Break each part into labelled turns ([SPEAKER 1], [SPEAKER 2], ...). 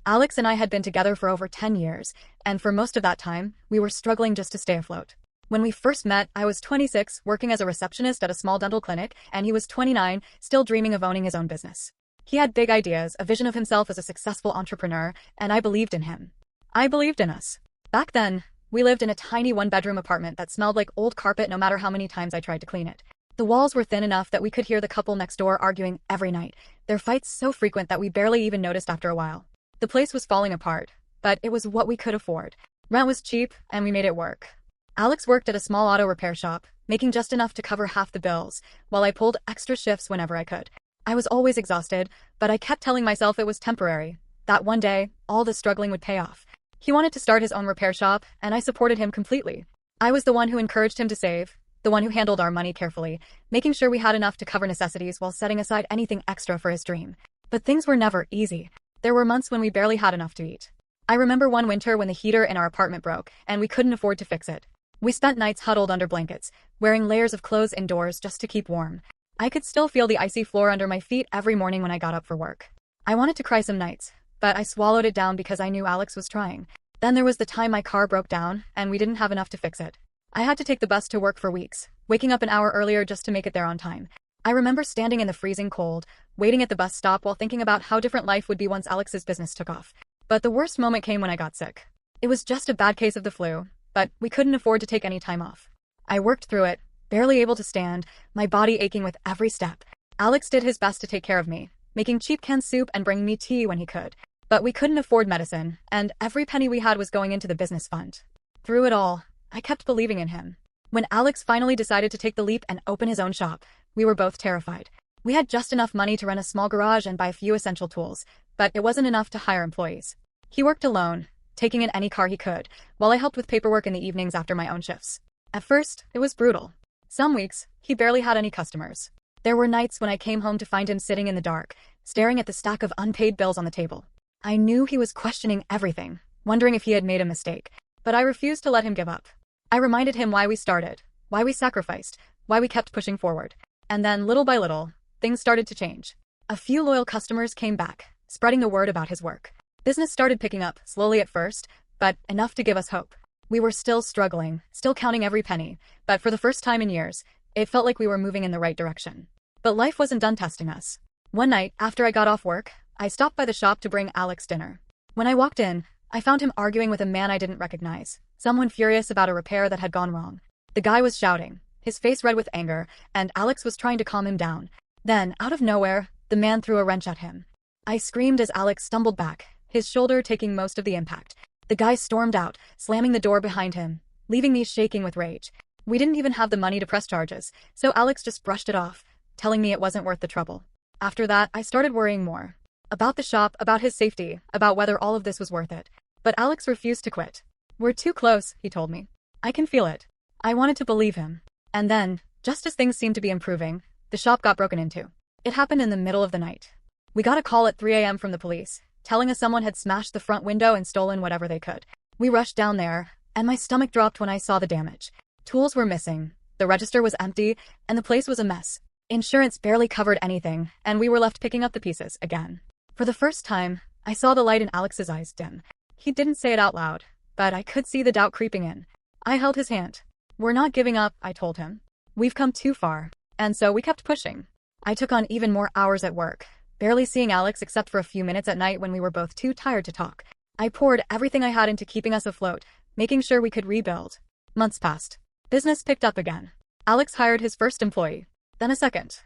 [SPEAKER 1] Alex and I had been together for over 10 years, and for most of that time, we were struggling just to stay afloat. When we first met, I was 26, working as a receptionist at a small dental clinic, and he was 29, still dreaming of owning his own business. He had big ideas, a vision of himself as a successful entrepreneur, and I believed in him. I believed in us. Back then, we lived in a tiny one-bedroom apartment that smelled like old carpet no matter how many times I tried to clean it. The walls were thin enough that we could hear the couple next door arguing every night, their fights so frequent that we barely even noticed after a while. The place was falling apart, but it was what we could afford. Rent was cheap, and we made it work. Alex worked at a small auto repair shop, making just enough to cover half the bills, while I pulled extra shifts whenever I could. I was always exhausted, but I kept telling myself it was temporary, that one day, all the struggling would pay off. He wanted to start his own repair shop, and I supported him completely. I was the one who encouraged him to save, the one who handled our money carefully, making sure we had enough to cover necessities while setting aside anything extra for his dream. But things were never easy. There were months when we barely had enough to eat. I remember one winter when the heater in our apartment broke, and we couldn't afford to fix it. We spent nights huddled under blankets, wearing layers of clothes indoors just to keep warm. I could still feel the icy floor under my feet every morning when I got up for work. I wanted to cry some nights, but I swallowed it down because I knew Alex was trying. Then there was the time my car broke down, and we didn't have enough to fix it. I had to take the bus to work for weeks, waking up an hour earlier just to make it there on time. I remember standing in the freezing cold, waiting at the bus stop while thinking about how different life would be once Alex's business took off. But the worst moment came when I got sick. It was just a bad case of the flu, but we couldn't afford to take any time off. I worked through it, barely able to stand, my body aching with every step. Alex did his best to take care of me, making cheap canned soup and bringing me tea when he could. But we couldn't afford medicine, and every penny we had was going into the business fund. Through it all, I kept believing in him. When Alex finally decided to take the leap and open his own shop, we were both terrified. We had just enough money to rent a small garage and buy a few essential tools, but it wasn't enough to hire employees. He worked alone, taking in any car he could, while I helped with paperwork in the evenings after my own shifts. At first, it was brutal. Some weeks, he barely had any customers. There were nights when I came home to find him sitting in the dark, staring at the stack of unpaid bills on the table. I knew he was questioning everything, wondering if he had made a mistake, but I refused to let him give up. I reminded him why we started, why we sacrificed, why we kept pushing forward. And then, little by little, things started to change. A few loyal customers came back, spreading the word about his work. Business started picking up, slowly at first, but enough to give us hope. We were still struggling, still counting every penny, but for the first time in years, it felt like we were moving in the right direction. But life wasn't done testing us. One night, after I got off work, I stopped by the shop to bring Alex dinner. When I walked in, I found him arguing with a man I didn't recognize, someone furious about a repair that had gone wrong. The guy was shouting, his face red with anger, and Alex was trying to calm him down. Then, out of nowhere, the man threw a wrench at him. I screamed as Alex stumbled back, his shoulder taking most of the impact. The guy stormed out, slamming the door behind him, leaving me shaking with rage. We didn't even have the money to press charges, so Alex just brushed it off, telling me it wasn't worth the trouble. After that, I started worrying more. About the shop, about his safety, about whether all of this was worth it. But Alex refused to quit. "We're too close," he told me. "I can feel it." I wanted to believe him. And then, just as things seemed to be improving, the shop got broken into. It happened in the middle of the night. We got a call at 3 a.m. from the police, telling us someone had smashed the front window and stolen whatever they could. We rushed down there, and my stomach dropped when I saw the damage. Tools were missing, the register was empty, and the place was a mess. Insurance barely covered anything, and we were left picking up the pieces again. For the first time, I saw the light in Alex's eyes dim. He didn't say it out loud, but I could see the doubt creeping in. I held his hand. "We're not giving up," I told him. "We've come too far." And so we kept pushing. I took on even more hours at work, barely seeing Alex except for a few minutes at night when we were both too tired to talk. I poured everything I had into keeping us afloat, making sure we could rebuild. Months passed. Business picked up again. Alex hired his first employee, then a second.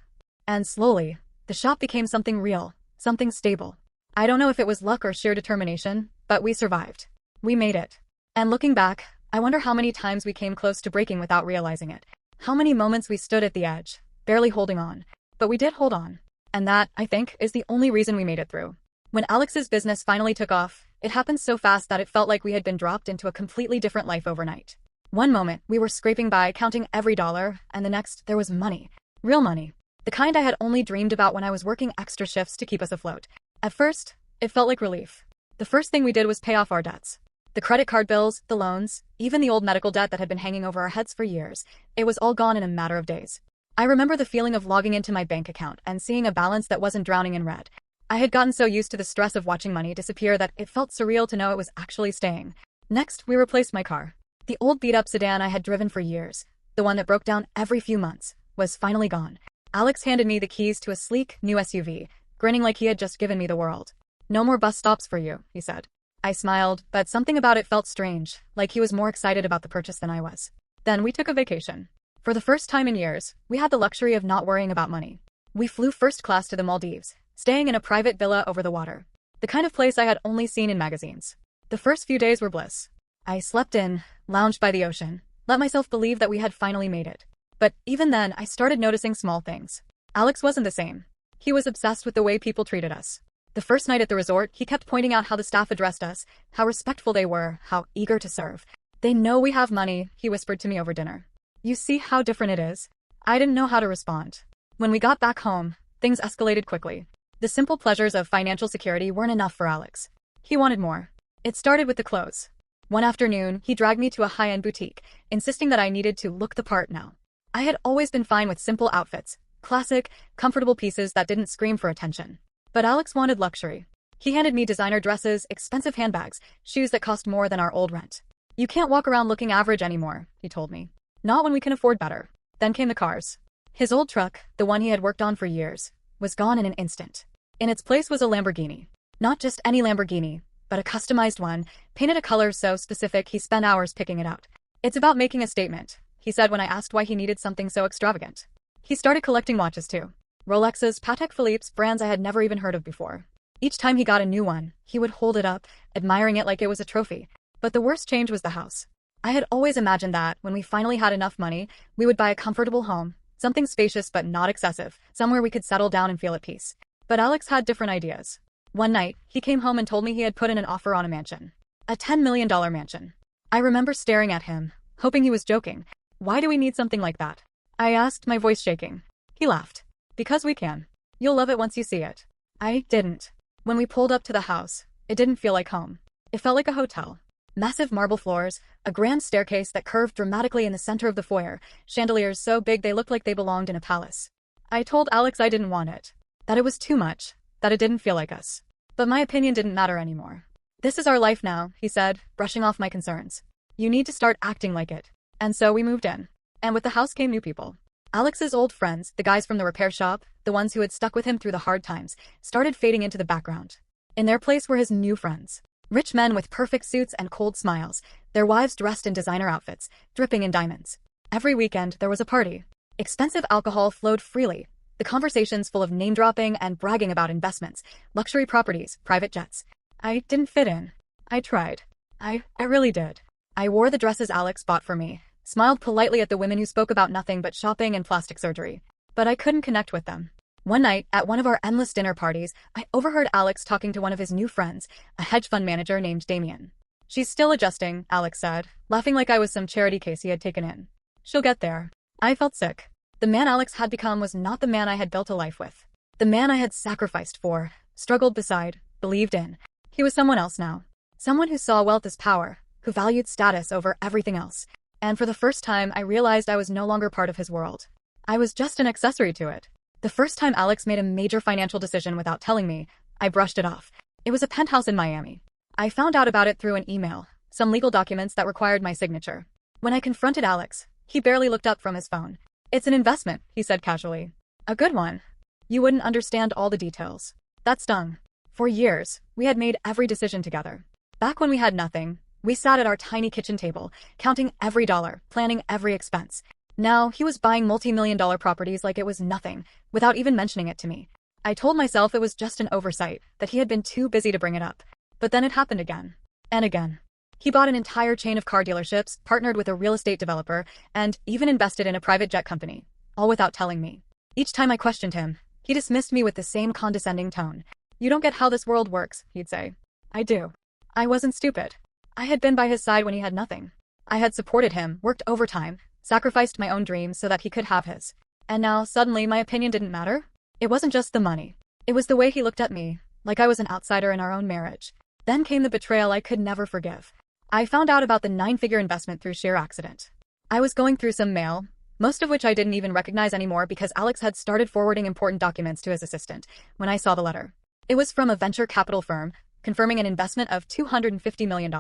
[SPEAKER 1] And slowly, the shop became something real, something stable. I don't know if it was luck or sheer determination, but we survived. We made it. And looking back, I wonder how many times we came close to breaking without realizing it. How many moments we stood at the edge, barely holding on. But we did hold on. And that, I think, is the only reason we made it through. When Alex's business finally took off, it happened so fast that it felt like we had been dropped into a completely different life overnight. One moment, we were scraping by, counting every dollar, and the next, there was money. Real money. The kind I had only dreamed about when I was working extra shifts to keep us afloat. At first, it felt like relief. The first thing we did was pay off our debts. The credit card bills, the loans, even the old medical debt that had been hanging over our heads for years. It was all gone in a matter of days. I remember the feeling of logging into my bank account and seeing a balance that wasn't drowning in red. I had gotten so used to the stress of watching money disappear that it felt surreal to know it was actually staying. Next, we replaced my car. The old beat-up sedan I had driven for years, the one that broke down every few months, was finally gone. Alex handed me the keys to a sleek, new SUV, grinning like he had just given me the world. "No more bus stops for you," he said. I smiled, but something about it felt strange, like he was more excited about the purchase than I was. Then we took a vacation. For the first time in years, we had the luxury of not worrying about money. We flew first class to the Maldives, staying in a private villa over the water. The kind of place I had only seen in magazines. The first few days were bliss. I slept in, lounged by the ocean, let myself believe that we had finally made it. But even then, I started noticing small things. Alex wasn't the same. He was obsessed with the way people treated us. The first night at the resort, he kept pointing out how the staff addressed us, how respectful they were, how eager to serve. "They know we have money," he whispered to me over dinner. "You see how different it is?" I didn't know how to respond. When we got back home, things escalated quickly. The simple pleasures of financial security weren't enough for Alex. He wanted more. It started with the clothes. One afternoon, he dragged me to a high-end boutique, insisting that I needed to look the part now. I had always been fine with simple outfits, classic, comfortable pieces that didn't scream for attention. But Alex wanted luxury. He handed me designer dresses, expensive handbags, shoes that cost more than our old rent. "You can't walk around looking average anymore," he told me. "Not when we can afford better." Then came the cars. His old truck, the one he had worked on for years, was gone in an instant. In its place was a Lamborghini. Not just any Lamborghini, but a customized one, painted a color so specific he spent hours picking it out. "It's about making a statement," he said when I asked why he needed something so extravagant. He started collecting watches too. Rolexes, Patek Philippe's, brands I had never even heard of before. Each time he got a new one, he would hold it up, admiring it like it was a trophy. But the worst change was the house. I had always imagined that, when we finally had enough money, we would buy a comfortable home, something spacious but not excessive, somewhere we could settle down and feel at peace. But Alex had different ideas. One night, he came home and told me he had put in an offer on a mansion. A $10 million mansion. I remember staring at him, hoping he was joking. "Why do we need something like that?" I asked, my voice shaking. He laughed. "Because we can. You'll love it once you see it." I didn't. When we pulled up to the house, it didn't feel like home. It felt like a hotel. Massive marble floors, a grand staircase that curved dramatically in the center of the foyer, chandeliers so big they looked like they belonged in a palace. I told Alex I didn't want it. That it was too much. That it didn't feel like us. But my opinion didn't matter anymore. "This is our life now," he said, brushing off my concerns. "You need to start acting like it." And so we moved in. And with the house came new people. Alex's old friends, the guys from the repair shop, the ones who had stuck with him through the hard times, started fading into the background. In their place were his new friends. Rich men with perfect suits and cold smiles, their wives dressed in designer outfits, dripping in diamonds. Every weekend there was a party. Expensive alcohol flowed freely, the conversations full of name-dropping and bragging about investments, luxury properties, private jets. I didn't fit in. I tried. I really did. I wore the dresses Alex bought for me, smiled politely at the women who spoke about nothing but shopping and plastic surgery. But I couldn't connect with them. One night, at one of our endless dinner parties, I overheard Alex talking to one of his new friends, a hedge fund manager named Damien. "She's still adjusting," Alex said, laughing like I was some charity case he had taken in. "She'll get there." I felt sick. The man Alex had become was not the man I had built a life with. The man I had sacrificed for, struggled beside, believed in. He was someone else now. Someone who saw wealth as power, who valued status over everything else. And for the first time, I realized I was no longer part of his world. I was just an accessory to it. The first time Alex made a major financial decision without telling me, I brushed it off. It was a penthouse in Miami. I found out about it through an email, some legal documents that required my signature. When I confronted Alex, he barely looked up from his phone. "It's an investment," he said casually. "A good one. You wouldn't understand all the details." That stung. For years, we had made every decision together. Back when we had nothing, we sat at our tiny kitchen table, counting every dollar, planning every expense. Now, he was buying multi-million-dollar properties like it was nothing, without even mentioning it to me. I told myself it was just an oversight, that he had been too busy to bring it up. But then it happened again. And again. He bought an entire chain of car dealerships, partnered with a real estate developer, and even invested in a private jet company, all without telling me. Each time I questioned him, he dismissed me with the same condescending tone. "You don't get how this world works," he'd say. I do. I wasn't stupid. I had been by his side when he had nothing. I had supported him, worked overtime, sacrificed my own dreams so that he could have his. And now, suddenly, my opinion didn't matter? It wasn't just the money. It was the way he looked at me, like I was an outsider in our own marriage. Then came the betrayal I could never forgive. I found out about the 9-figure investment through sheer accident. I was going through some mail, most of which I didn't even recognize anymore because Alex had started forwarding important documents to his assistant, when I saw the letter. It was from a venture capital firm, confirming an investment of $250 million.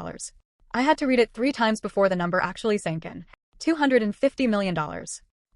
[SPEAKER 1] I had to read it 3 times before the number actually sank in. $250 million.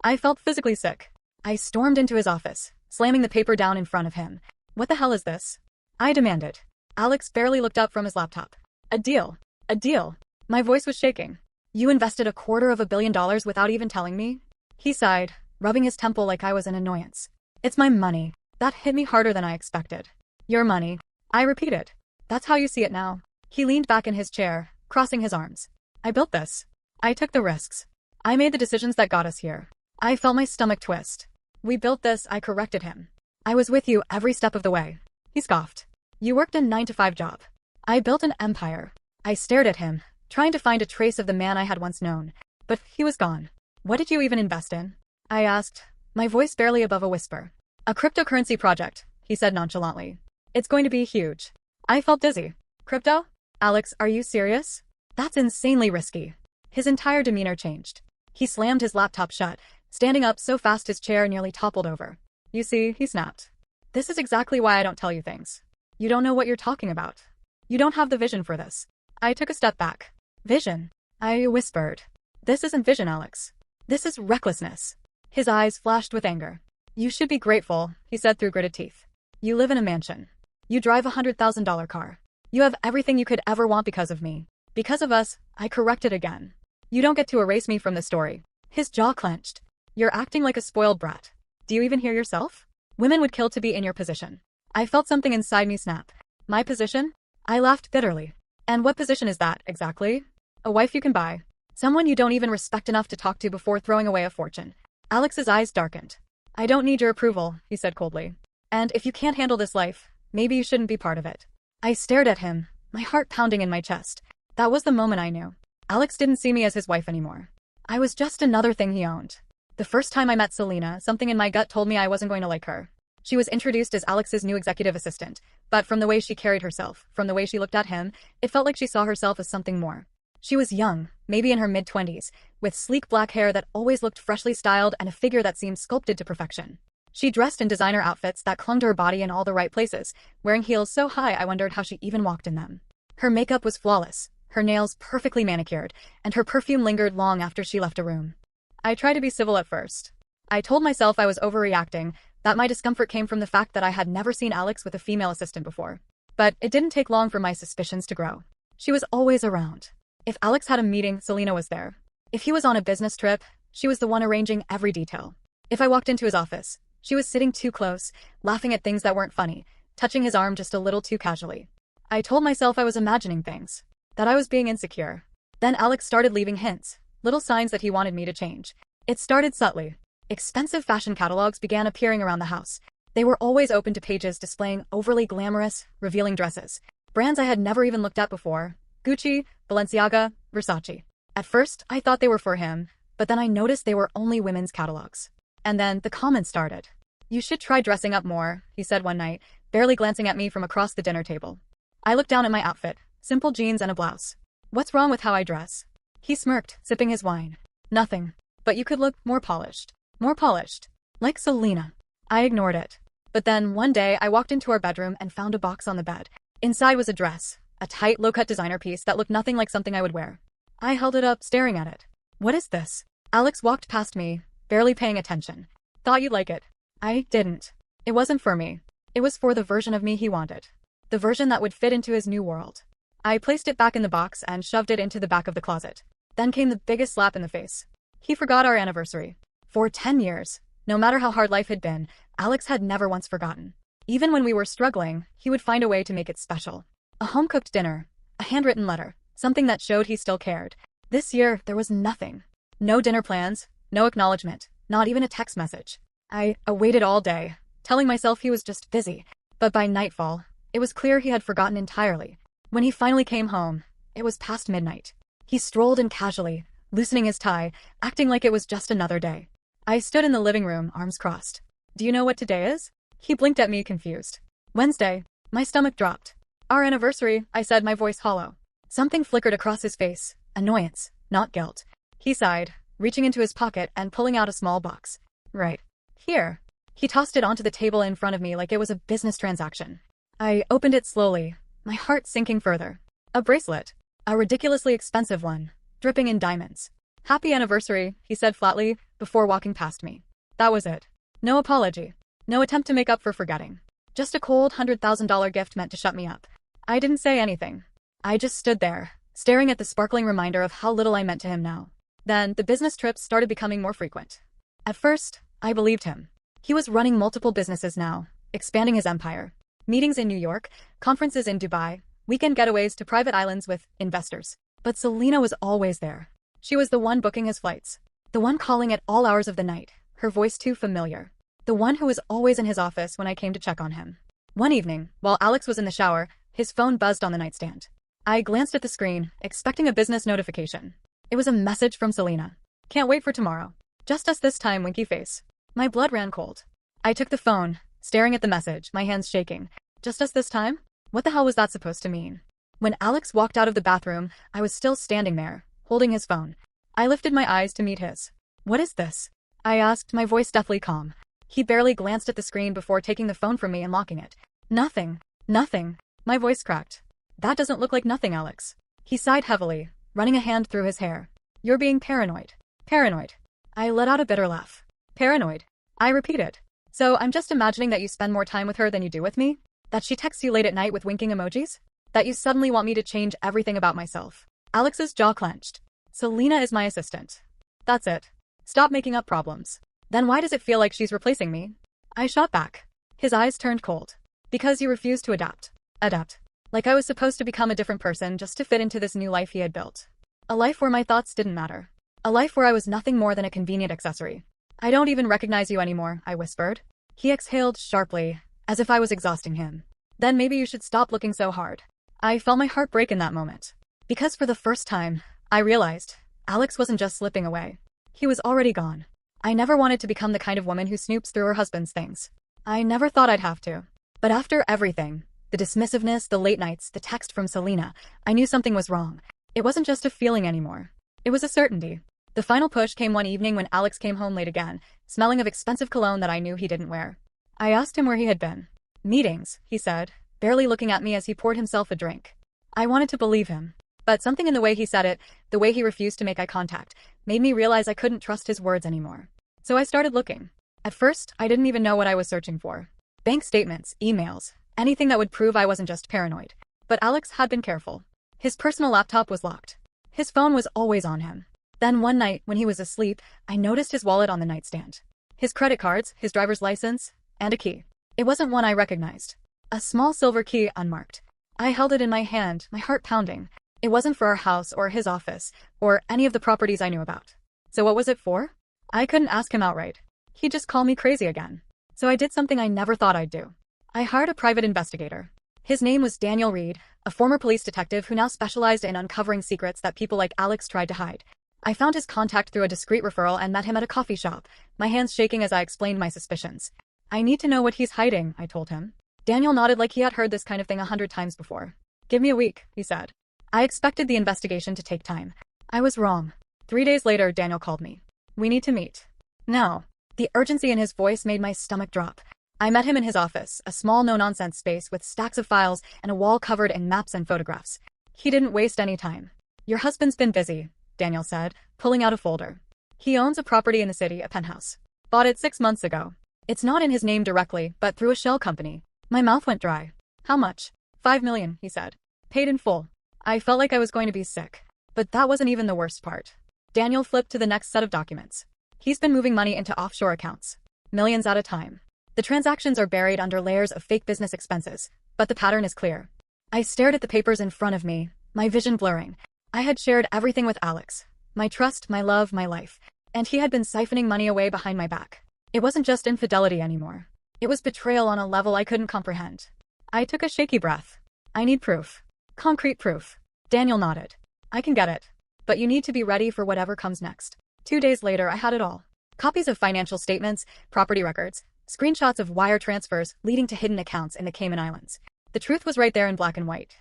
[SPEAKER 1] I felt physically sick. I stormed into his office, slamming the paper down in front of him. What the hell is this? I demanded. Alex barely looked up from his laptop. A deal. A deal. My voice was shaking. You invested $250 million without even telling me? He sighed, rubbing his temple like I was an annoyance. It's my money. That hit me harder than I expected. Your money. I repeated. That's how you see it now. He leaned back in his chair, crossing his arms. I built this. I took the risks. I made the decisions that got us here. I felt my stomach twist. We built this, I corrected him. I was with you every step of the way. He scoffed. You worked a 9-to-5 job. I built an empire. I stared at him, trying to find a trace of the man I had once known. But he was gone. What did you even invest in? I asked, my voice barely above a whisper. A cryptocurrency project, he said nonchalantly. It's going to be huge. I felt dizzy. Crypto? Alex, are you serious? That's insanely risky. His entire demeanor changed. He slammed his laptop shut, standing up so fast his chair nearly toppled over. You see, he snapped. This is exactly why I don't tell you things. You don't know what you're talking about. You don't have the vision for this. I took a step back. Vision? I whispered. This isn't vision, Alex. This is recklessness. His eyes flashed with anger. You should be grateful, he said through gritted teeth. You live in a mansion. You drive a $100,000 car. You have everything you could ever want because of me. Because of us, I corrected again. You don't get to erase me from the story. His jaw clenched. You're acting like a spoiled brat. Do you even hear yourself? Women would kill to be in your position. I felt something inside me snap. My position? I laughed bitterly. And what position is that, exactly? A wife you can buy. Someone you don't even respect enough to talk to before throwing away a fortune. Alex's eyes darkened. I don't need your approval, he said coldly. And if you can't handle this life, maybe you shouldn't be part of it. I stared at him, my heart pounding in my chest. That was the moment I knew. Alex didn't see me as his wife anymore. I was just another thing he owned. The first time I met Selena, something in my gut told me I wasn't going to like her. She was introduced as Alex's new executive assistant, but from the way she carried herself, from the way she looked at him, it felt like she saw herself as something more. She was young, maybe in her mid-20s, with sleek black hair that always looked freshly styled and a figure that seemed sculpted to perfection. She dressed in designer outfits that clung to her body in all the right places, wearing heels so high I wondered how she even walked in them. Her makeup was flawless, her nails perfectly manicured, and her perfume lingered long after she left a room. I tried to be civil at first. I told myself I was overreacting, that my discomfort came from the fact that I had never seen Alex with a female assistant before. But it didn't take long for my suspicions to grow. She was always around. If Alex had a meeting, Selena was there. If he was on a business trip, she was the one arranging every detail. If I walked into his office, she was sitting too close, laughing at things that weren't funny, touching his arm just a little too casually. I told myself I was imagining things, that I was being insecure. Then Alex started leaving hints, little signs that he wanted me to change. It started subtly. Expensive fashion catalogs began appearing around the house. They were always open to pages displaying overly glamorous, revealing dresses. Brands I had never even looked at before. Gucci, Balenciaga, Versace. At first, I thought they were for him, but then I noticed they were only women's catalogs. And then the comments started. You should try dressing up more, he said one night, barely glancing at me from across the dinner table. I looked down at my outfit, simple jeans and a blouse. What's wrong with how I dress? He smirked, sipping his wine. Nothing. But you could look more polished. More polished. Like Selena. I ignored it. But then, one day, I walked into our bedroom and found a box on the bed. Inside was a dress, a tight, low-cut designer piece that looked nothing like something I would wear. I held it up, staring at it. What is this? Alex walked past me, barely paying attention. Thought you'd like it. I didn't. It wasn't for me. It was for the version of me he wanted. The version that would fit into his new world. I placed it back in the box and shoved it into the back of the closet. Then came the biggest slap in the face. He forgot our anniversary. For 10 years, no matter how hard life had been, Alex had never once forgotten. Even when we were struggling, he would find a way to make it special. A home-cooked dinner, a handwritten letter, something that showed he still cared. This year, there was nothing. No dinner plans, no acknowledgement, not even a text message. I waited all day, telling myself he was just busy. But by nightfall, it was clear he had forgotten entirely. When he finally came home, it was past midnight. He strolled in casually, loosening his tie, acting like it was just another day. I stood in the living room, arms crossed. Do you know what today is? He blinked at me, confused. Wednesday. My stomach dropped. Our anniversary, I said, my voice hollow. Something flickered across his face. Annoyance, not guilt. He sighed, reaching into his pocket and pulling out a small box. Right. Here. He tossed it onto the table in front of me like it was a business transaction. I opened it slowly, my heart sinking further. A bracelet. A ridiculously expensive one, dripping in diamonds. "Happy anniversary," he said flatly, before walking past me. That was it. No apology. No attempt to make up for forgetting. Just a cold $100,000 gift meant to shut me up. I didn't say anything. I just stood there, staring at the sparkling reminder of how little I meant to him now. Then, the business trips started becoming more frequent. At first, I believed him. He was running multiple businesses now, expanding his empire. Meetings in New York, conferences in Dubai, weekend getaways to private islands with investors. But Selena was always there. She was the one booking his flights. The one calling at all hours of the night, her voice too familiar. The one who was always in his office when I came to check on him. One evening, while Alex was in the shower, his phone buzzed on the nightstand. I glanced at the screen, expecting a business notification. It was a message from Selena. "Can't wait for tomorrow. Just us this time, winky face." My blood ran cold. I took the phone, staring at the message, my hands shaking. Just us this time? What the hell was that supposed to mean? When Alex walked out of the bathroom, I was still standing there, holding his phone. I lifted my eyes to meet his. "What is this?" I asked, my voice deathly calm. He barely glanced at the screen before taking the phone from me and locking it. "Nothing. Nothing." My voice cracked. "That doesn't look like nothing, Alex." He sighed heavily, running a hand through his hair. "You're being paranoid." "Paranoid?" I let out a bitter laugh. "Paranoid?" I repeated. "So I'm just imagining that you spend more time with her than you do with me? That she texts you late at night with winking emojis? That you suddenly want me to change everything about myself?" Alex's jaw clenched. "Selena is my assistant. That's it. Stop making up problems." "Then why does it feel like she's replacing me?" I shot back. His eyes turned cold. "Because you refused to adapt." Adapt. Like I was supposed to become a different person just to fit into this new life he had built. A life where my thoughts didn't matter. A life where I was nothing more than a convenient accessory. "I don't even recognize you anymore," I whispered. He exhaled sharply, as if I was exhausting him. "Then maybe you should stop looking so hard." I felt my heart break in that moment. Because for the first time, I realized Alex wasn't just slipping away. He was already gone. I never wanted to become the kind of woman who snoops through her husband's things. I never thought I'd have to. But after everything, the dismissiveness, the late nights, the text from Selena, I knew something was wrong. It wasn't just a feeling anymore. It was a certainty. The final push came one evening when Alex came home late again, smelling of expensive cologne that I knew he didn't wear. I asked him where he had been. "Meetings," he said, barely looking at me as he poured himself a drink. I wanted to believe him. But something in the way he said it, the way he refused to make eye contact, made me realize I couldn't trust his words anymore. So I started looking. At first, I didn't even know what I was searching for. Bank statements, emails, anything that would prove I wasn't just paranoid. But Alex had been careful. His personal laptop was locked. His phone was always on him. Then one night, when he was asleep, I noticed his wallet on the nightstand. His credit cards, his driver's license, and a key. It wasn't one I recognized. A small silver key, unmarked. I held it in my hand, my heart pounding. It wasn't for our house or his office, or any of the properties I knew about. So what was it for? I couldn't ask him outright. He'd just call me crazy again. So I did something I never thought I'd do. I hired a private investigator. His name was Daniel Reed, a former police detective who now specialized in uncovering secrets that people like Alex tried to hide. I found his contact through a discreet referral and met him at a coffee shop, my hands shaking as I explained my suspicions. "I need to know what he's hiding," I told him. Daniel nodded like he had heard this kind of thing 100 times before. "Give me a week," he said. I expected the investigation to take time. I was wrong. 3 days later, Daniel called me. "We need to meet." "No." The urgency in his voice made my stomach drop. I met him in his office, a small no-nonsense space with stacks of files and a wall covered in maps and photographs. He didn't waste any time. "Your husband's been busy," Daniel said, pulling out a folder. "He owns a property in the city, a penthouse. Bought it 6 months ago. It's not in his name directly, but through a shell company." My mouth went dry. "How much?" $5 million, he said. "Paid in full." I felt like I was going to be sick. But that wasn't even the worst part. Daniel flipped to the next set of documents. "He's been moving money into offshore accounts. Millions at a time. The transactions are buried under layers of fake business expenses, but the pattern is clear." I stared at the papers in front of me, my vision blurring. I had shared everything with Alex. My trust, my love, my life. And he had been siphoning money away behind my back. It wasn't just infidelity anymore. It was betrayal on a level I couldn't comprehend. I took a shaky breath. "I need proof. Concrete proof." Daniel nodded. "I can get it. But you need to be ready for whatever comes next." 2 days later, I had it all. Copies of financial statements, property records, screenshots of wire transfers leading to hidden accounts in the Cayman Islands. The truth was right there in black and white.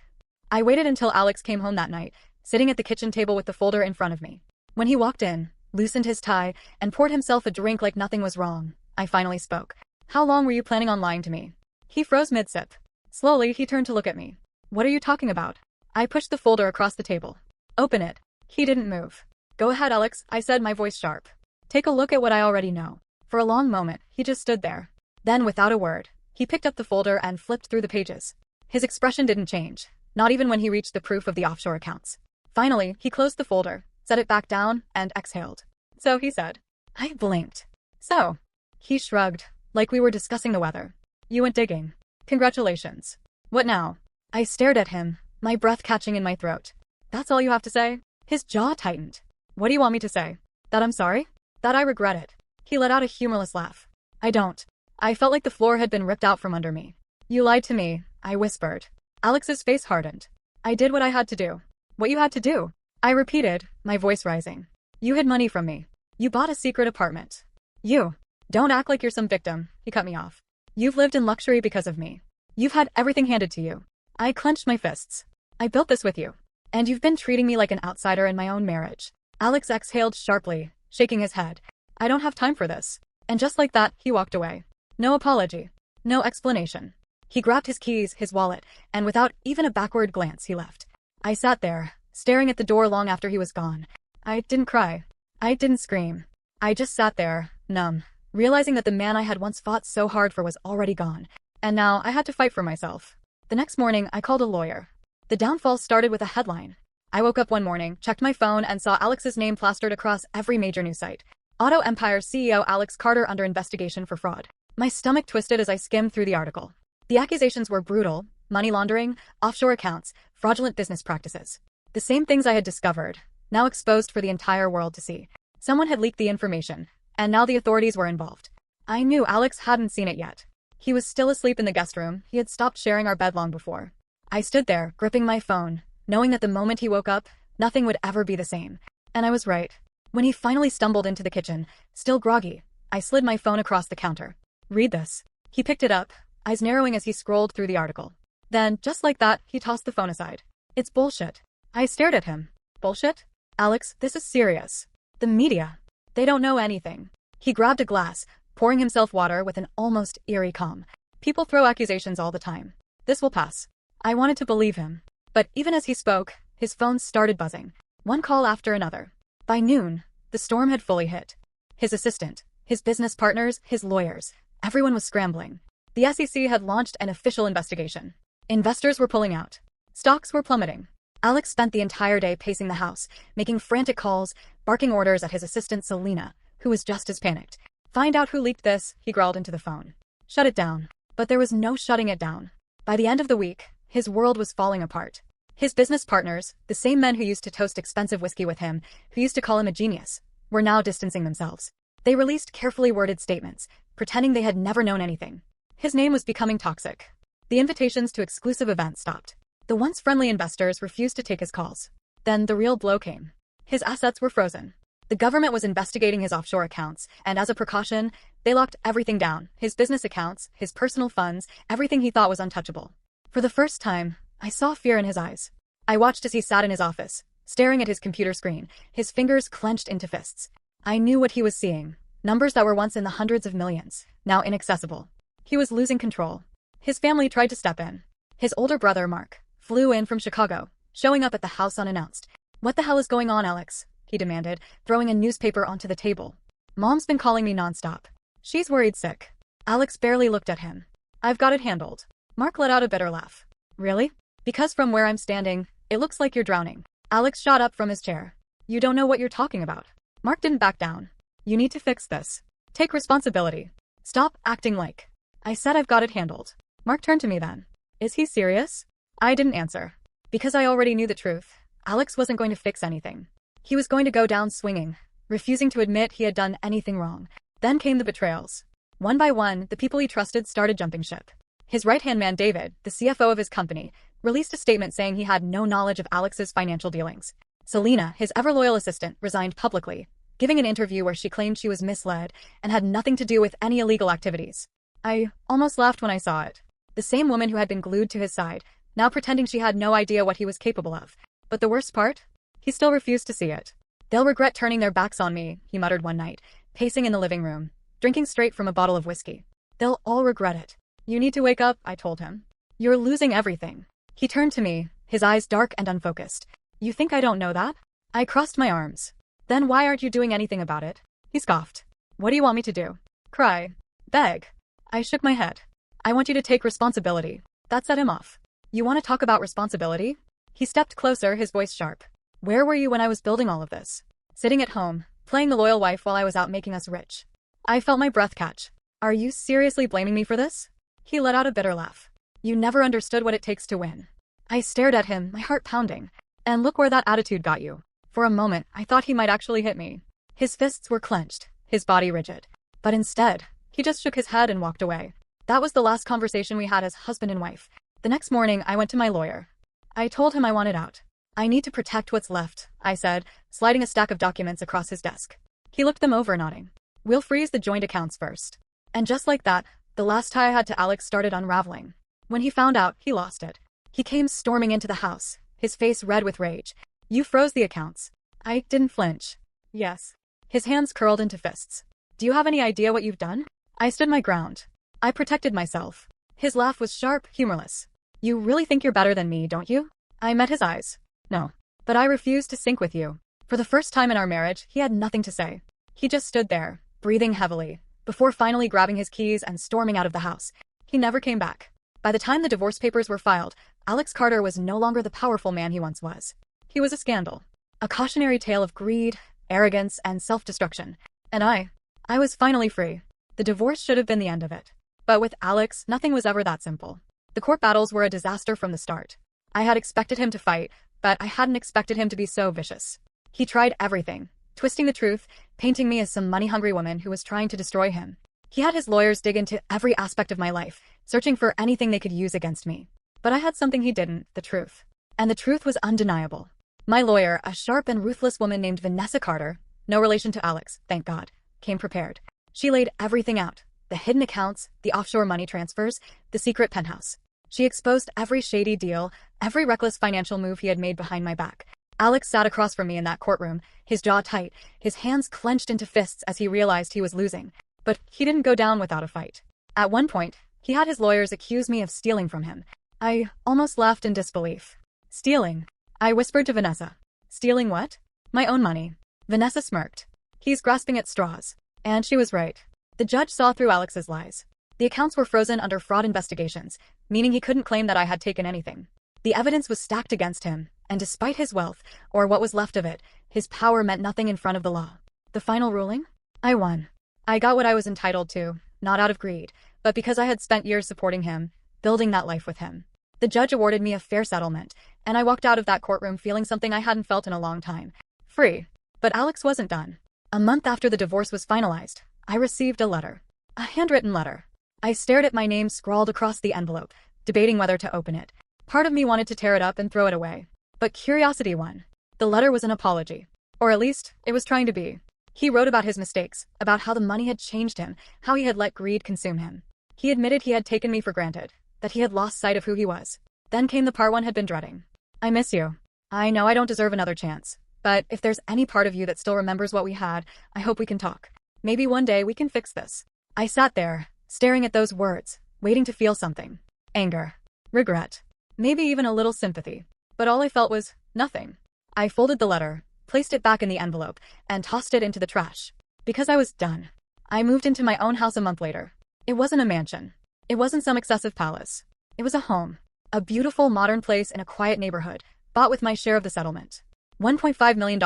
[SPEAKER 1] I waited until Alex came home that night, sitting at the kitchen table with the folder in front of me. When he walked in, loosened his tie, and poured himself a drink like nothing was wrong, I finally spoke. "How long were you planning on lying to me?" He froze mid-sip. Slowly, he turned to look at me. What are you talking about? I pushed the folder across the table. Open it. He didn't move. Go ahead, Alex, I said, my voice sharp. Take a look at what I already know. For a long moment, he just stood there. Then, without a word, he picked up the folder and flipped through the pages. His expression didn't change, not even when he reached the proof of the offshore accounts. Finally, he closed the folder, set it back down, and exhaled. So, he said. I blinked. So. He shrugged, like we were discussing the weather. You went digging. Congratulations. What now? I stared at him, my breath catching in my throat. That's all you have to say? His jaw tightened. What do you want me to say? That I'm sorry? That I regret it. He let out a humorless laugh. I don't. I felt like the floor had been ripped out from under me. You lied to me, I whispered. Alex's face hardened. I did what I had to do. What you had to do? I repeated, my voice rising. You hid money from me. You bought a secret apartment. You. Don't act like you're some victim, he cut me off. You've lived in luxury because of me. You've had everything handed to you. I clenched my fists. I built this with you. And you've been treating me like an outsider in my own marriage. Alex exhaled sharply, shaking his head. I don't have time for this. And just like that, he walked away. No apology. No explanation. He grabbed his keys, his wallet, and without even a backward glance, he left. I sat there, staring at the door long after he was gone. I didn't cry. I didn't scream. I just sat there, numb, realizing that the man I had once fought so hard for was already gone. And now I had to fight for myself. The next morning, I called a lawyer. The downfall started with a headline. I woke up one morning, checked my phone, and saw Alex's name plastered across every major news site. Auto Empire CEO Alex Carter under investigation for fraud. My stomach twisted as I skimmed through the article. The accusations were brutal: money laundering, offshore accounts, fraudulent business practices. The same things I had discovered, now exposed for the entire world to see. Someone had leaked the information, and now the authorities were involved. I knew Alex hadn't seen it yet. He was still asleep in the guest room. He had stopped sharing our bed long before. I stood there, gripping my phone, knowing that the moment he woke up, nothing would ever be the same. And I was right. When he finally stumbled into the kitchen, still groggy, I slid my phone across the counter. Read this. He picked it up, eyes narrowing as he scrolled through the article. Then, just like that, he tossed the phone aside. It's bullshit. I stared at him. Bullshit? Alex, this is serious. The media. They don't know anything. He grabbed a glass, pouring himself water with an almost eerie calm. People throw accusations all the time. This will pass. I wanted to believe him. But even as he spoke, his phone started buzzing. One call after another. By noon, the storm had fully hit. His assistant, his business partners, his lawyers, everyone was scrambling. The SEC had launched an official investigation. Investors were pulling out. Stocks were plummeting. Alex spent the entire day pacing the house, making frantic calls, barking orders at his assistant Selena, who was just as panicked. Find out who leaked this, he growled into the phone. Shut it down. But there was no shutting it down. By the end of the week, his world was falling apart. His business partners, the same men who used to toast expensive whiskey with him, who used to call him a genius, were now distancing themselves. They released carefully worded statements, pretending they had never known anything. His name was becoming toxic. The invitations to exclusive events stopped. The once friendly investors refused to take his calls. Then the real blow came. His assets were frozen. The government was investigating his offshore accounts, and as a precaution, they locked everything down: his business accounts, his personal funds, everything he thought was untouchable. For the first time, I saw fear in his eyes. I watched as he sat in his office, staring at his computer screen, his fingers clenched into fists. I knew what he was seeing. Numbers that were once in the hundreds of millions, now inaccessible. He was losing control. His family tried to step in. His older brother, Mark, flew in from Chicago, showing up at the house unannounced. What the hell is going on, Alex? He demanded, throwing a newspaper onto the table. Mom's been calling me nonstop. She's worried sick. Alex barely looked at him. I've got it handled. Mark let out a bitter laugh. Really? Because from where I'm standing, it looks like you're drowning. Alex shot up from his chair. You don't know what you're talking about. Mark didn't back down. You need to fix this. Take responsibility. Stop acting like. I said I've got it handled. Mark turned to me then. Is he serious? I didn't answer. Because I already knew the truth. Alex wasn't going to fix anything. He was going to go down swinging, refusing to admit he had done anything wrong. Then came the betrayals. One by one, the people he trusted started jumping ship. His right-hand man David, the CFO of his company, released a statement saying he had no knowledge of Alex's financial dealings. Selena, his ever-loyal assistant, resigned publicly, giving an interview where she claimed she was misled and had nothing to do with any illegal activities. I almost laughed when I saw it. The same woman who had been glued to his side, now pretending she had no idea what he was capable of. But the worst part? He still refused to see it. They'll regret turning their backs on me, he muttered one night, pacing in the living room, drinking straight from a bottle of whiskey. They'll all regret it. You need to wake up, I told him. You're losing everything. He turned to me, his eyes dark and unfocused. You think I don't know that? I crossed my arms. Then why aren't you doing anything about it? He scoffed. What do you want me to do? Cry? Beg? I shook my head. I want you to take responsibility. That set him off. You want to talk about responsibility? He stepped closer, his voice sharp. Where were you when I was building all of this? Sitting at home, playing the loyal wife while I was out making us rich. I felt my breath catch. Are you seriously blaming me for this? He let out a bitter laugh. You never understood what it takes to win. I stared at him, my heart pounding. And look where that attitude got you. For a moment, I thought he might actually hit me. His fists were clenched, his body rigid. But instead, he just shook his head and walked away. That was the last conversation we had as husband and wife. The next morning, I went to my lawyer. I told him I wanted out. I need to protect what's left, I said, sliding a stack of documents across his desk. He looked them over, nodding. We'll freeze the joint accounts first. And just like that, the last tie I had to Alex started unraveling. When he found out, he lost it. He came storming into the house, his face red with rage. You froze the accounts. I didn't flinch. Yes. His hands curled into fists. Do you have any idea what you've done? I stood my ground. I protected myself. His laugh was sharp, humorless. You really think you're better than me, don't you? I met his eyes. No. But I refused to sync with you. For the first time in our marriage, he had nothing to say. He just stood there, breathing heavily, before finally grabbing his keys and storming out of the house. He never came back. By the time the divorce papers were filed, Alex Carter was no longer the powerful man he once was. He was a scandal. A cautionary tale of greed, arrogance, and self-destruction. And I was finally free. The divorce should have been the end of it. But with Alex, nothing was ever that simple. The court battles were a disaster from the start. I had expected him to fight, but I hadn't expected him to be so vicious. He tried everything, twisting the truth, painting me as some money-hungry woman who was trying to destroy him. He had his lawyers dig into every aspect of my life, searching for anything they could use against me. But I had something he didn't, the truth. And the truth was undeniable. My lawyer, a sharp and ruthless woman named Vanessa Carter, no relation to Alex, thank God, came prepared. She laid everything out. The hidden accounts, the offshore money transfers, the secret penthouse. She exposed every shady deal, every reckless financial move he had made behind my back. Alex sat across from me in that courtroom, his jaw tight, his hands clenched into fists as he realized he was losing. But he didn't go down without a fight. At one point, he had his lawyers accuse me of stealing from him. I almost laughed in disbelief. Stealing? I whispered to Vanessa. Stealing what? My own money. Vanessa smirked. He's grasping at straws. And she was right. The judge saw through Alex's lies. The accounts were frozen under fraud investigations, meaning he couldn't claim that I had taken anything. The evidence was stacked against him, and despite his wealth, or what was left of it, his power meant nothing in front of the law. The final ruling? I won. I got what I was entitled to, not out of greed, but because I had spent years supporting him, building that life with him. The judge awarded me a fair settlement, and I walked out of that courtroom feeling something I hadn't felt in a long time. Free. But Alex wasn't done. A month after the divorce was finalized, I received a letter. A handwritten letter. I stared at my name scrawled across the envelope, debating whether to open it. Part of me wanted to tear it up and throw it away. But curiosity won. The letter was an apology. Or at least, it was trying to be. He wrote about his mistakes, about how the money had changed him, how he had let greed consume him. He admitted he had taken me for granted, that he had lost sight of who he was. Then came the part one had been dreading. I miss you. I know I don't deserve another chance. But if there's any part of you that still remembers what we had, I hope we can talk. Maybe one day we can fix this. I sat there, staring at those words, waiting to feel something. Anger. Regret. Maybe even a little sympathy. But all I felt was nothing. I folded the letter, placed it back in the envelope, and tossed it into the trash. Because I was done. I moved into my own house a month later. It wasn't a mansion. It wasn't some excessive palace. It was a home. A beautiful modern place in a quiet neighborhood, bought with my share of the settlement. $1.5 million,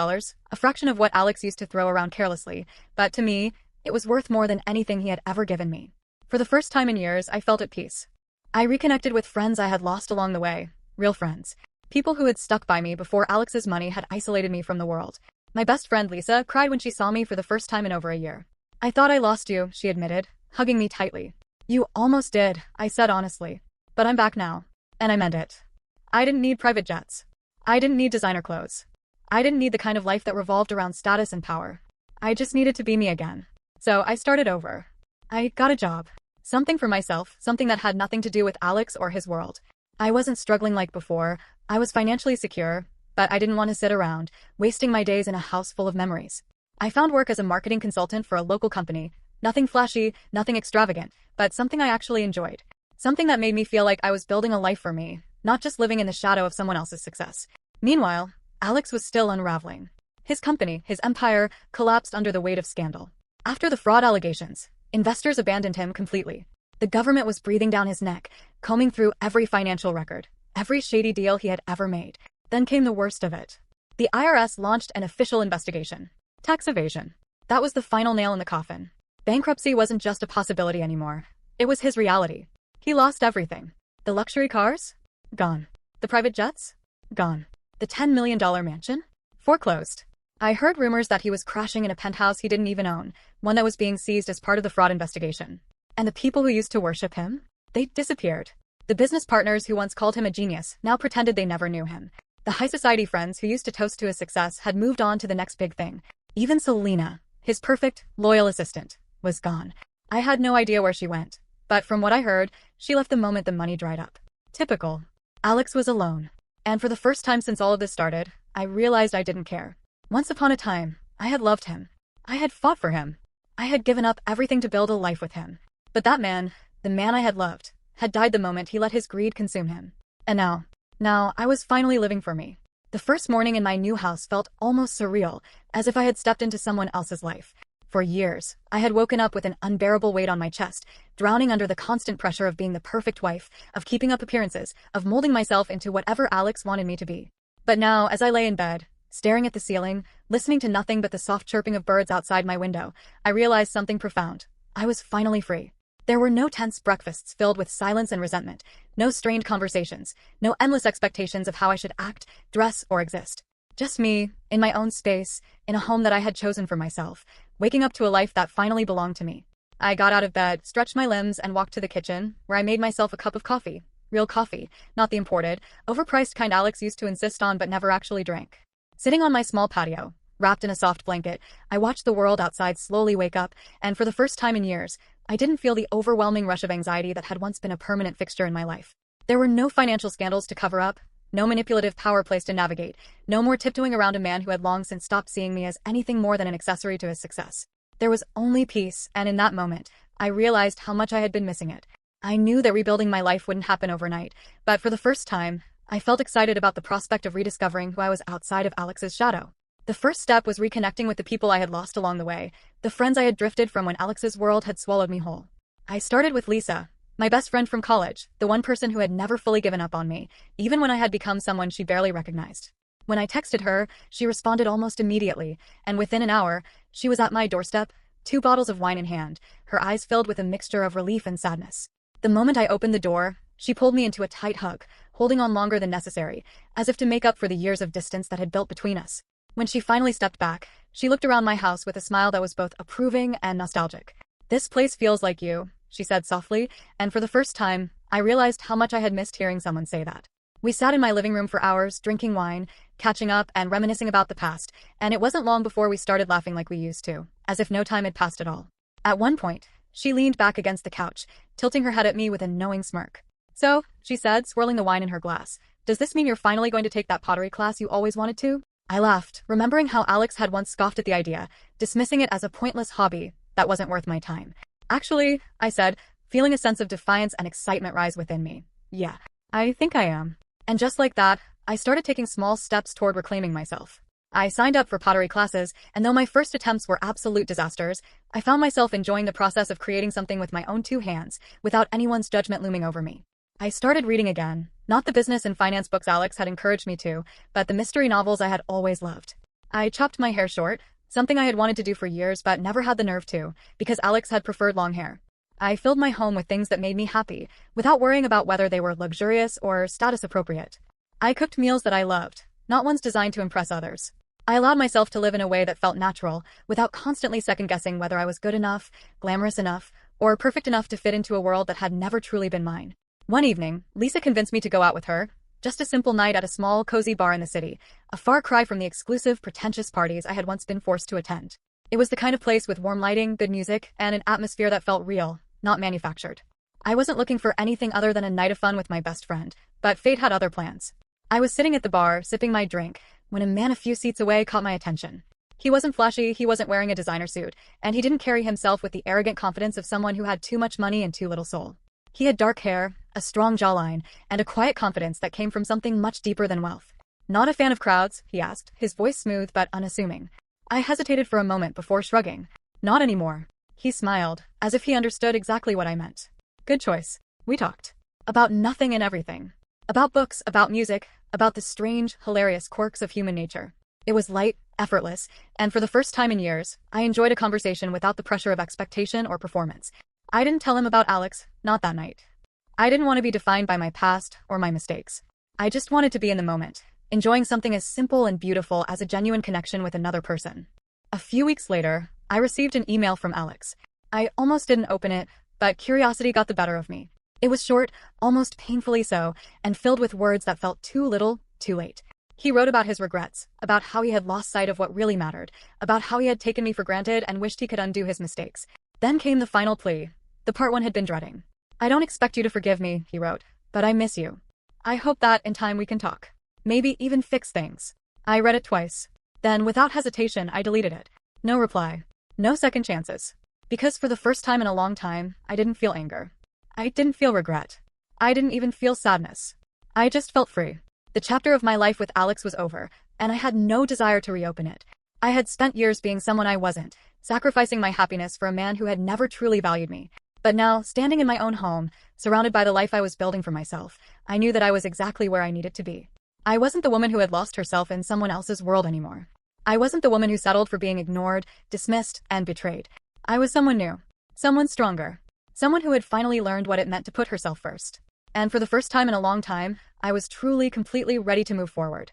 [SPEAKER 1] a fraction of what Alex used to throw around carelessly, but to me, it was worth more than anything he had ever given me. For the first time in years, I felt at peace. I reconnected with friends I had lost along the way, real friends. People who had stuck by me before Alex's money had isolated me from the world. My best friend Lisa cried when she saw me for the first time in over a year. I thought I lost you, she admitted, hugging me tightly. You almost did, I said honestly. But I'm back now. And I meant it. I didn't need private jets. I didn't need designer clothes. I didn't need the kind of life that revolved around status and power. I just needed to be me again. So I started over. I got a job. Something for myself, something that had nothing to do with Alex or his world. I wasn't struggling like before. I was financially secure, but I didn't want to sit around, wasting my days in a house full of memories. I found work as a marketing consultant for a local company. Nothing flashy, nothing extravagant, but something I actually enjoyed. Something that made me feel like I was building a life for me, not just living in the shadow of someone else's success. Meanwhile, Alex was still unraveling. His company, his empire, collapsed under the weight of scandal. After the fraud allegations, investors abandoned him completely. The government was breathing down his neck, combing through every financial record, every shady deal he had ever made. Then came the worst of it. The IRS launched an official investigation. Tax evasion. That was the final nail in the coffin. Bankruptcy wasn't just a possibility anymore. It was his reality. He lost everything. The luxury cars? Gone. The private jets? Gone. The $10 million mansion? Foreclosed. I heard rumors that he was crashing in a penthouse he didn't even own, one that was being seized as part of the fraud investigation. And the people who used to worship him? They disappeared. The business partners who once called him a genius now pretended they never knew him. The high society friends who used to toast to his success had moved on to the next big thing. Even Selena, his perfect, loyal assistant, was gone. I had no idea where she went, but from what I heard, she left the moment the money dried up. Typical. Alex was alone. And for the first time since all of this started, I realized I didn't care. Once upon a time, I had loved him. I had fought for him. I had given up everything to build a life with him. But that man, the man I had loved, had died the moment he let his greed consume him. And now I was finally living for me. The first morning in my new house felt almost surreal, as if I had stepped into someone else's life. For years, I had woken up with an unbearable weight on my chest, drowning under the constant pressure of being the perfect wife, of keeping up appearances, of molding myself into whatever Alex wanted me to be. But now, as I lay in bed, staring at the ceiling, listening to nothing but the soft chirping of birds outside my window, I realized something profound. I was finally free. There were no tense breakfasts filled with silence and resentment, no strained conversations, no endless expectations of how I should act, dress, or exist. Just me, in my own space, in a home that I had chosen for myself, waking up to a life that finally belonged to me. I got out of bed, stretched my limbs, and walked to the kitchen, where I made myself a cup of coffee. Real coffee, not the imported, overpriced kind Alex used to insist on but never actually drank. Sitting on my small patio, wrapped in a soft blanket, I watched the world outside slowly wake up, and for the first time in years, I didn't feel the overwhelming rush of anxiety that had once been a permanent fixture in my life. There were no financial scandals to cover up, no manipulative power plays to navigate, no more tiptoeing around a man who had long since stopped seeing me as anything more than an accessory to his success. There was only peace, and in that moment, I realized how much I had been missing it. I knew that rebuilding my life wouldn't happen overnight, but for the first time, I felt excited about the prospect of rediscovering who I was outside of Alex's shadow. The first step was reconnecting with the people I had lost along the way, the friends I had drifted from when Alex's world had swallowed me whole. I started with Lisa, my best friend from college, the one person who had never fully given up on me, even when I had become someone she barely recognized. When I texted her, she responded almost immediately, and within an hour, she was at my doorstep, 2 bottles of wine in hand, her eyes filled with a mixture of relief and sadness. The moment I opened the door, she pulled me into a tight hug, holding on longer than necessary, as if to make up for the years of distance that had built between us. When she finally stepped back, she looked around my house with a smile that was both approving and nostalgic. "This place feels like you," she said softly, and for the first time, I realized how much I had missed hearing someone say that. We sat in my living room for hours, drinking wine, catching up, and reminiscing about the past, and it wasn't long before we started laughing like we used to, as if no time had passed at all. At one point, she leaned back against the couch, tilting her head at me with a knowing smirk. "So," she said, swirling the wine in her glass, "does this mean you're finally going to take that pottery class you always wanted to?" I laughed, remembering how Alex had once scoffed at the idea, dismissing it as a pointless hobby that wasn't worth my time. "Actually," I said, feeling a sense of defiance and excitement rise within me. "Yeah, I think I am." And just like that, I started taking small steps toward reclaiming myself. I signed up for pottery classes, and though my first attempts were absolute disasters, I found myself enjoying the process of creating something with my own 2 hands, without anyone's judgment looming over me. I started reading again, not the business and finance books Alex had encouraged me to, but the mystery novels I had always loved. I chopped my hair short, something I had wanted to do for years but never had the nerve to, because Alex had preferred long hair. I filled my home with things that made me happy, without worrying about whether they were luxurious or status appropriate. I cooked meals that I loved, not ones designed to impress others. I allowed myself to live in a way that felt natural, without constantly second-guessing whether I was good enough, glamorous enough, or perfect enough to fit into a world that had never truly been mine. One evening, Lisa convinced me to go out with her, just a simple night at a small, cozy bar in the city, a far cry from the exclusive, pretentious parties I had once been forced to attend. It was the kind of place with warm lighting, good music, and an atmosphere that felt real, not manufactured. I wasn't looking for anything other than a night of fun with my best friend, but fate had other plans. I was sitting at the bar, sipping my drink, when a man a few seats away caught my attention. He wasn't flashy, he wasn't wearing a designer suit, and he didn't carry himself with the arrogant confidence of someone who had too much money and too little soul. He had dark hair, a strong jawline, and a quiet confidence that came from something much deeper than wealth. "Not a fan of crowds?" he asked, his voice smooth but unassuming. I hesitated for a moment before shrugging. "Not anymore." He smiled, as if he understood exactly what I meant. "Good choice." We talked. About nothing and everything. About books, about music, about the strange, hilarious quirks of human nature. It was light, effortless, and for the first time in years, I enjoyed a conversation without the pressure of expectation or performance. I didn't tell him about Alex, not that night. I didn't want to be defined by my past or my mistakes. I just wanted to be in the moment, enjoying something as simple and beautiful as a genuine connection with another person. A few weeks later, I received an email from Alex. I almost didn't open it, but curiosity got the better of me. It was short, almost painfully so, and filled with words that felt too little, too late. He wrote about his regrets, about how he had lost sight of what really mattered, about how he had taken me for granted and wished he could undo his mistakes. Then came the final plea, the part one had been dreading. "I don't expect you to forgive me," he wrote, "but I miss you. I hope that in time we can talk. Maybe even fix things." I read it twice. Then, without hesitation, I deleted it. No reply. No second chances. Because for the first time in a long time, I didn't feel anger. I didn't feel regret. I didn't even feel sadness. I just felt free. The chapter of my life with Alex was over, and I had no desire to reopen it. I had spent years being someone I wasn't, sacrificing my happiness for a man who had never truly valued me. But now, standing in my own home, surrounded by the life I was building for myself, I knew that I was exactly where I needed to be. I wasn't the woman who had lost herself in someone else's world anymore. I wasn't the woman who settled for being ignored, dismissed, and betrayed. I was someone new. Someone stronger. Someone who had finally learned what it meant to put herself first. And for the first time in a long time, I was truly, completely ready to move forward.